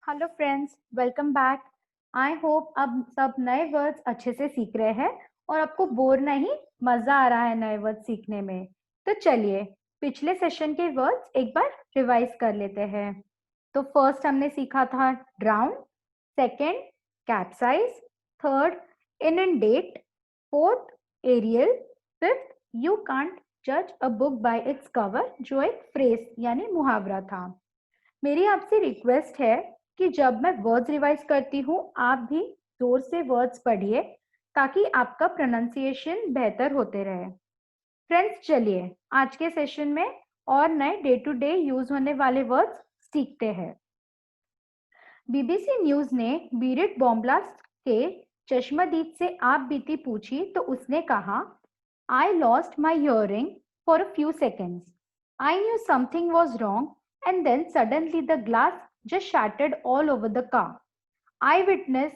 Hello friends, welcome back. I hope अब सब नए वर्ड्स अच्छे से सीख रहे हैं और आपको बोर नहीं, मजा आ रहा है नए वर्ड्स सीखने में। तो चलिए पिछले सेशन के वर्ड्स एक बार रिवाइज कर लेते हैं। तो फर्स्ट हमने सीखा था drown, second capsize, third inundate, fourth aerial, fifth you can't जज a book by its cover, जो एक फ्रेज यानी मुहावरा था। मेरी आपसे रिक्वेस्ट है कि जब मैं वर्ड्स रिवाइज करती हूँ आप भी जोर से वर्ड्स पढ़िए ताकि आपका प्रोनाउंसिएशन बेहतर होते रहे। फ्रेंड्स चलिए आज के सेशन में और नए डे टू डे यूज होने वाले वर्ड्स सीखते हैं। बीबीसी न्यूज ने बीरेट बॉम्ब ब्लास्ट के चश्मदीद से आप बीती पूछी तो उसने कहा, I lost my hearing for a few seconds. I knew something was wrong and then suddenly the glass just shattered all over the car. Eyewitness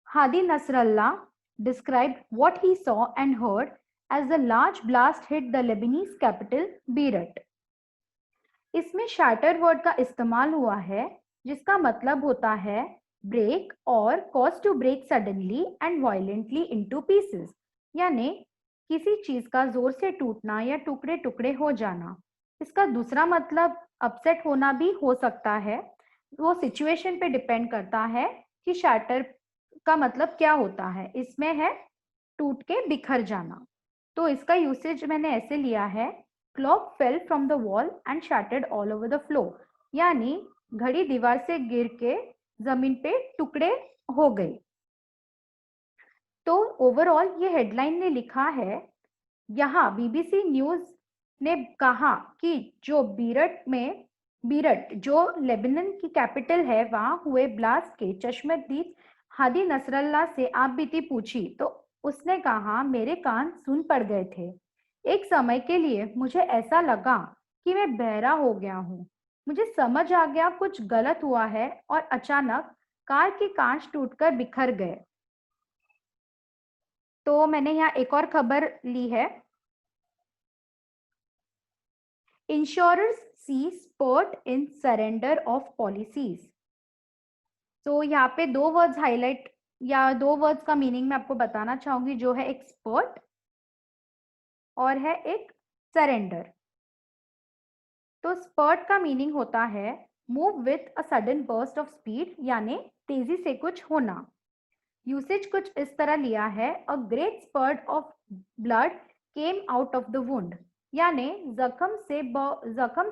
Hadi Nasrallah described what he saw and heard as the large blast hit the Lebanese capital Beirut. इसमें shatter word का इस्तेमाल हुआ है जिसका मतलब होता है break और cause to break suddenly and violently into pieces, यानी किसी चीज का जोर से टूटना या टुकड़े टुकड़े हो जाना। इसका दूसरा मतलब अपसेट होना भी हो सकता है। वो सिचुएशन पे डिपेंड करता है कि शैटर का मतलब क्या होता है। इसमें है टूट के बिखर जाना। तो इसका यूसेज मैंने ऐसे लिया है, clock fell from the wall and shattered all over the floor, यानी घड़ी दीवार से गिर के जमीन पे टुकड़े हो गई। तो ओवरऑल ये हेडलाइन ने लिखा है, यहाँ बीबीसी न्यूज ने कहा कि जो बीरट जो लेबनान की कैपिटल है, वहां हुए ब्लास्ट के चश्मदीद हादी नसरल्ला से आप बीती पूछी तो उसने कहा, मेरे कान सुन पड़ गए थे। एक समय के लिए मुझे ऐसा लगा कि मैं बहरा हो गया हूँ। मुझे समझ आ गया कुछ गलत हुआ है और अचानक कार के कांच टूटकर बिखर गए। तो मैंने यहाँ एक और खबर ली है, insurers see spurt in surrender of policies. तो यहाँ पे दो वर्ड्स हाईलाइट या दो वर्ड्स का मीनिंग मैं आपको बताना चाहूंगी, जो है एक स्पर्ट और है एक सरेंडर। तो स्पर्ट का मीनिंग होता है move with a sudden burst of speed, यानी तेजी से कुछ होना। यूसेज कुछ इस तरह लिया है, a great spurt of blood came out of the wound, यानी जख्म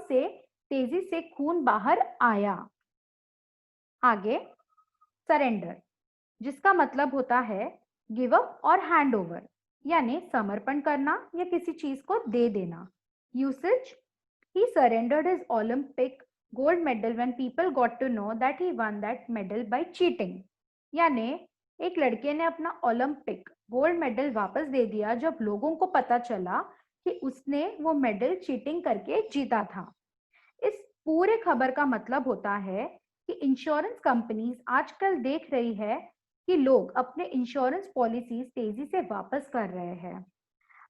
से तेजी से खून बाहर आया। आगे सरेंडर, जिसका मतलब होता है गिव अप और हैंड ओवर, यानी समर्पण करना या किसी चीज को दे देना। Usage, he surrendered his Olympic gold medal when people got to know that he won that medal by cheating, यानी एक लड़के ने अपना ओलंपिक गोल्ड मेडल वापस दे दिया जब लोगों को पता चला कि उसने वो मेडल चीटिंग करके जीता था। इस पूरे खबर का मतलब होता है कि इंश्योरेंस कंपनीज आजकल देख रही है कि लोग अपने इंश्योरेंस पॉलिसीज तेजी से वापस कर रहे हैं।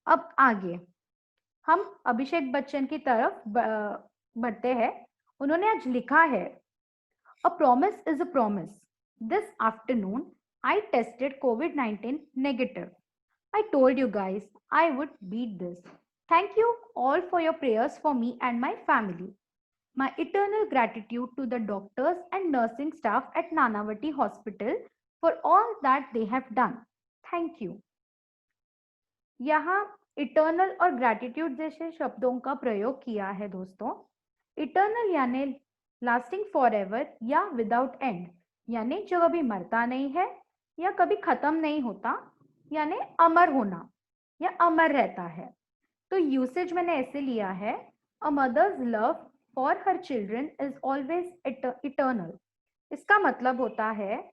अब आगे हम अभिषेक बच्चन की तरफ बढ़ते हैं। उन्होंने आज लिखा है, a promise is a promise. This afternoon I tasted COVID-19 negative. I told you guys I would beat this. Thank you all for your prayers for me and my family. My eternal gratitude to the doctors and nursing staff at Nanavati Hospital for all that they have done. Thank you. यहाँ eternal और gratitude जैसे शब्दों का प्रयोग किया है दोस्तों। Eternal यानी लास्टिंग फॉर एवर या विदाउट एंड, यानी जो कभी मरता नहीं है या कभी खत्म नहीं होता, यानी अमर होना या अमर रहता है। तो यूसेज मैंने ऐसे लिया है, a mother's love for her children is always eternal. इसका मतलब होता है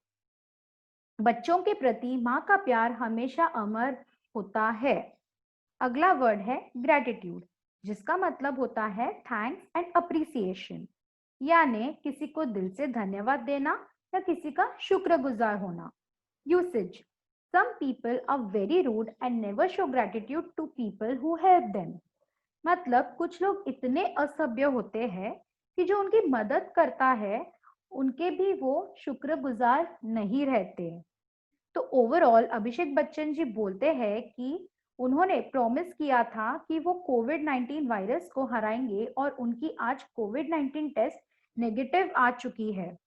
बच्चों के प्रति माँ का प्यार हमेशा अमर होता है। अगला वर्ड है ग्रेटिट्यूड, जिसका मतलब होता है थैंक्स एंड अप्रिसिएशन, यानी किसी को दिल से धन्यवाद देना या किसी का शुक्रगुजार होना। Usage, some people are very rude and never show gratitude to people who help them. मतलब कुछ लोग इतने असभ्य होते हैं कि जो उनकी मदद करता है उनके भी वो शुक्रगुजार नहीं रहते। तो ओवरऑल अभिषेक बच्चन जी बोलते हैं कि उन्होंने प्रॉमिस किया था कि वो कोविड-19 वायरस को हराएंगे और उनकी आज कोविड-19 टेस्ट नेगेटिव आ चुकी है।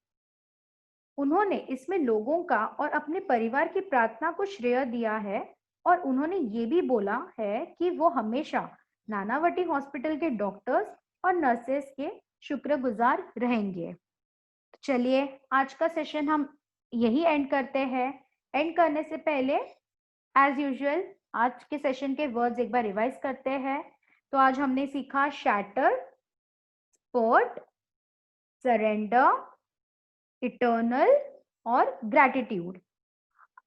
उन्होंने इसमें लोगों का और अपने परिवार की प्रार्थना को श्रेय दिया है और उन्होंने ये भी बोला है कि वो हमेशा नानावटी हॉस्पिटल के डॉक्टर्स और नर्सेस के शुक्रगुजार रहेंगे। चलिए आज का सेशन हम यही एंड करते हैं। एंड करने से पहले एज यूजुअल आज के सेशन के वर्ड्स एक बार रिवाइज करते हैं। तो आज हमने सीखा शैटर, स्पोर्ट, सरेंडर, इटर्नल और ग्रैटिट्यूड।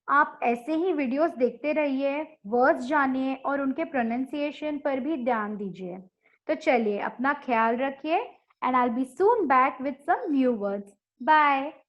आप ऐसे ही वीडियोस देखते रहिए, वर्ड्स जानिए और उनके प्रोनाउंसिएशन पर भी ध्यान दीजिए। तो चलिए अपना ख्याल रखिए and I will be soon back with some new words. Bye.